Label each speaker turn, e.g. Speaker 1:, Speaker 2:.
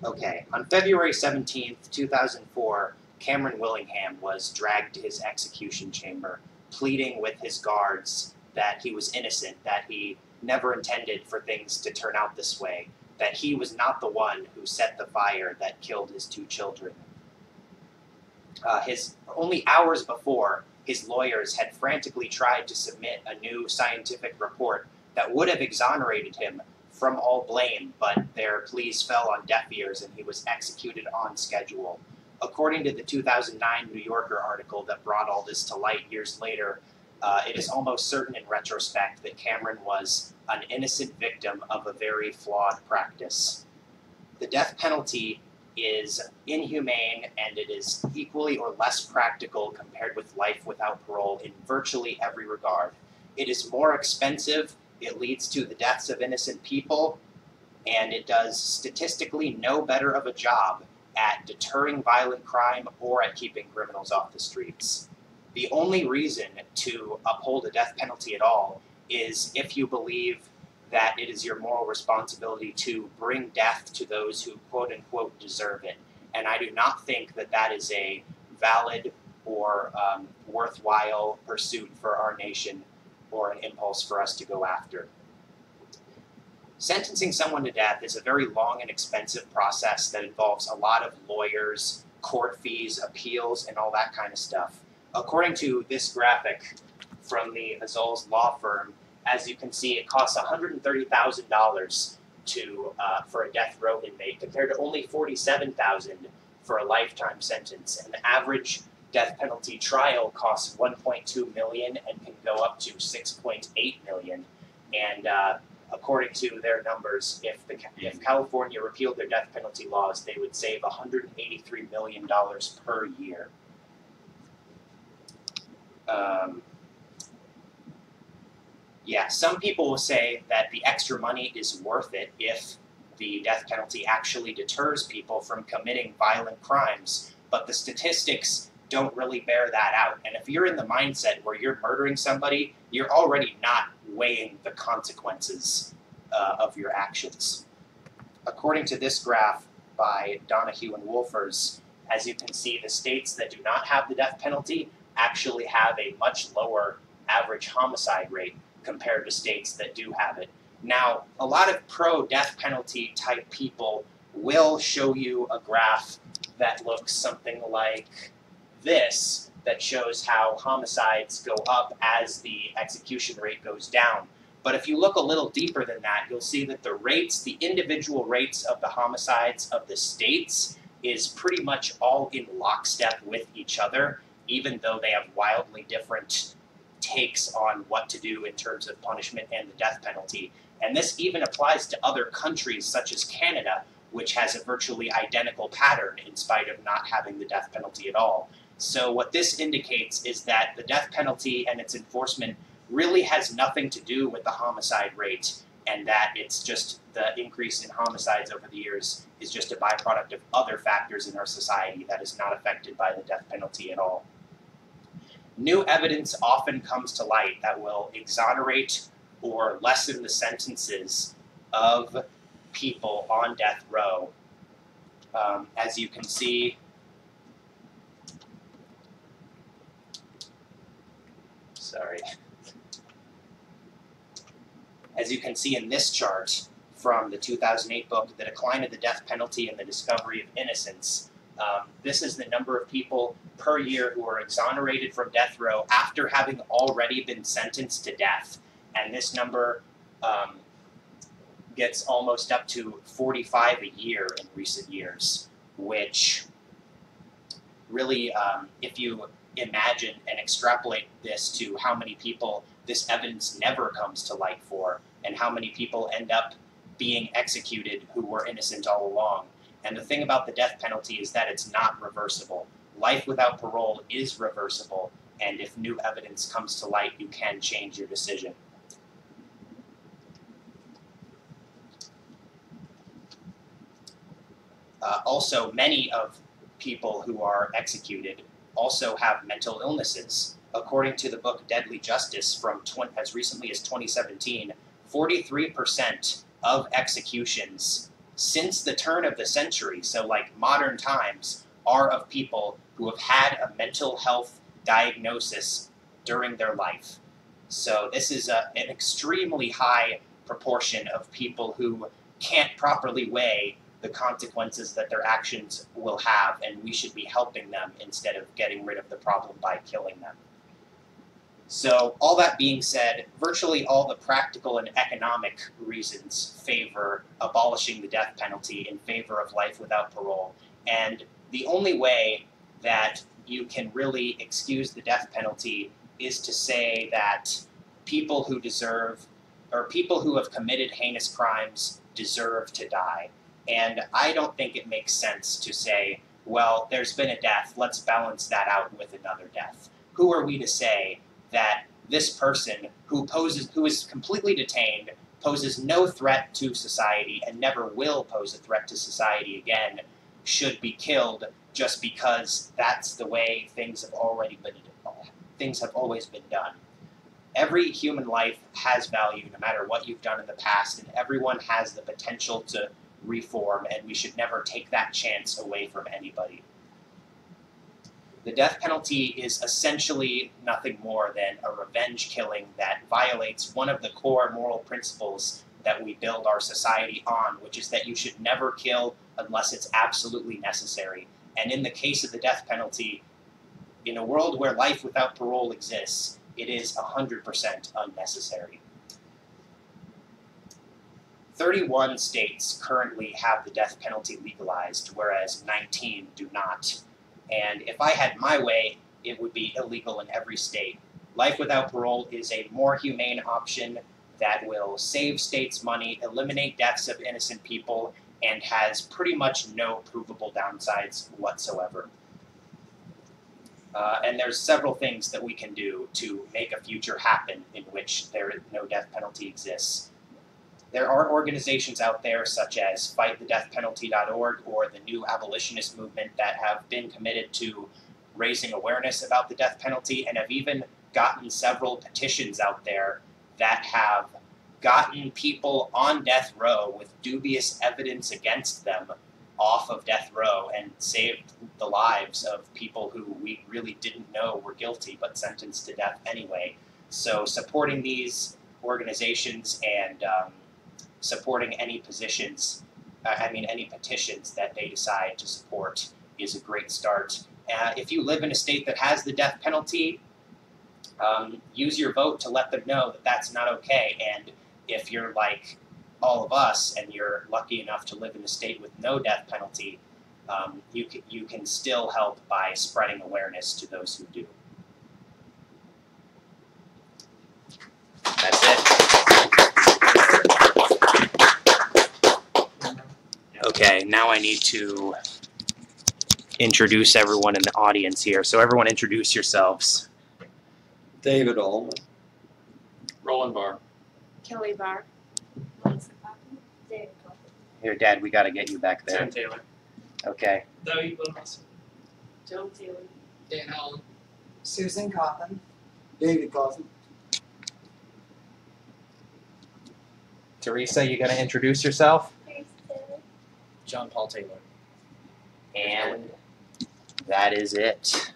Speaker 1: Okay, on February 17th, 2004, Cameron Willingham was dragged to his execution chamber, pleading with his guards that he was innocent, that he never intended for things to turn out this way, that he was not the one who set the fire that killed his two children. Only hours before, his lawyers had frantically tried to submit a new scientific report that would have exonerated him from all blame, but their pleas fell on deaf ears and he was executed on schedule. According to the 2009 New Yorker article that brought all this to light years later, it is almost certain in retrospect that Cameron was an innocent victim of a very flawed practice. The death penalty is inhumane, and it is equally or less practical compared with life without parole in virtually every regard. It is more expensive, it leads to the deaths of innocent people, and it does statistically no better of a job at deterring violent crime or at keeping criminals off the streets. The only reason to uphold a death penalty at all is if you believe that it is your moral responsibility to bring death to those who quote-unquote deserve it. And I do not think that that is a valid or worthwhile pursuit for our nation or an impulse for us to go after. Sentencing someone to death is a very long and expensive process that involves a lot of lawyers, court fees, appeals, and all that kind of stuff. According to this graphic from the Azul's law firm, as you can see, it costs $130,000 for a death row inmate, compared to only $47,000 for a lifetime sentence. And the average death penalty trial costs $1.2 million and can go up to $6.8 million. And according to their numbers, if California repealed their death penalty laws, they would save $183 million per year. Yeah, some people will say that the extra money is worth it if the death penalty actually deters people from committing violent crimes, but the statistics don't really bear that out. And if you're in the mindset where you're murdering somebody, you're already not weighing the consequences of your actions. According to this graph by Donahue and Wolfers, as you can see, the states that do not have the death penalty actually have a much lower average homicide rate compared to states that do have it. Now, a lot of pro-death penalty type people will show you a graph that looks something like this, that shows how homicides go up as the execution rate goes down. But if you look a little deeper than that, you'll see that the individual rates of the homicides of the states is pretty much all in lockstep with each other, even though they have wildly different takes on what to do in terms of punishment and the death penalty. And this even applies to other countries such as Canada, which has a virtually identical pattern in spite of not having the death penalty at all. So what this indicates is that the death penalty and its enforcement really has nothing to do with the homicide rate, and that it's just the increase in homicides over the years is just a byproduct of other factors in our society that is not affected by the death penalty at all. New evidence often comes to light that will exonerate or lessen the sentences of people on death row. As you can see, as you can see in this chart from the 2008 book, The Decline of the Death Penalty and the Discovery of Innocence, this is the number of people per year who are exonerated from death row after having already been sentenced to death. And this number gets almost up to 45 a year in recent years, which really, if you imagine and extrapolate this to how many people this evidence never comes to light for, and how many people end up being executed who were innocent all along. And the thing about the death penalty is that it's not reversible. Life without parole is reversible, and if new evidence comes to light, you can change your decision. Also, many of people who are executed also have mental illnesses. According to the book Deadly Justice from as recently as 2017, 43% of executions since the turn of the century, so like modern times, are of people who have had a mental health diagnosis during their life. So this is an extremely high proportion of people who can't properly weigh the consequences that their actions will have, and we should be helping them instead of getting rid of the problem by killing them. So all that being said, virtually all the practical and economic reasons favor abolishing the death penalty in favor of life without parole. And the only way that you can really excuse the death penalty is to say that people who deserve, or people who have committed heinous crimes deserve to die. And I don't think it makes sense to say, well, there's been a death, let's balance that out with another death. Who are we to say that this person who is completely detained, poses no threat to society, and never will pose a threat to society again, should be killed just because that's the way things have always been done. Every human life has value, no matter what you've done in the past, and everyone has the potential to reform, and we should never take that chance away from anybody. The death penalty is essentially nothing more than a revenge killing that violates one of the core moral principles that we build our society on, which is that you should never kill unless it's absolutely necessary. And in the case of the death penalty, in a world where life without parole exists, it is 100% unnecessary. 31 states currently have the death penalty legalized, whereas 19 do not. And if I had my way, it would be illegal in every state. Life without parole is a more humane option that will save states money, eliminate deaths of innocent people, and has pretty much no provable downsides whatsoever. And there's several things that we can do to make a future happen in which no death penalty exists. There are organizations out there such as fightthedeathpenalty.org or the New Abolitionist Movement that have been committed to raising awareness about the death penalty and have even gotten several petitions out there that have gotten people on death row with dubious evidence against them off of death row and saved the lives of people who we really didn't know were guilty but sentenced to death anyway. So supporting these organizations and supporting any petitions that they decide to support is a great start. If you live in a state that has the death penalty, use your vote to let them know that that's not okay. And if you're like all of us and you're lucky enough to live in a state with no death penalty, you can still help by spreading awareness to those who do. That's it. Okay, now I need to introduce everyone in the audience here. So everyone introduce yourselves.
Speaker 2: David Allman.
Speaker 3: Roland Barr.
Speaker 4: Kelly Barr. David Coffin.
Speaker 1: Here, Dad, we got to get you back there.
Speaker 3: Tim Taylor.
Speaker 1: Okay.
Speaker 3: David Wilson.
Speaker 4: Joe Taylor.
Speaker 3: Dan Allen.
Speaker 5: Susan Coffin.
Speaker 2: David Coffin.
Speaker 1: Teresa, you going to introduce yourself?
Speaker 3: John Paul Taylor.
Speaker 1: And that is it.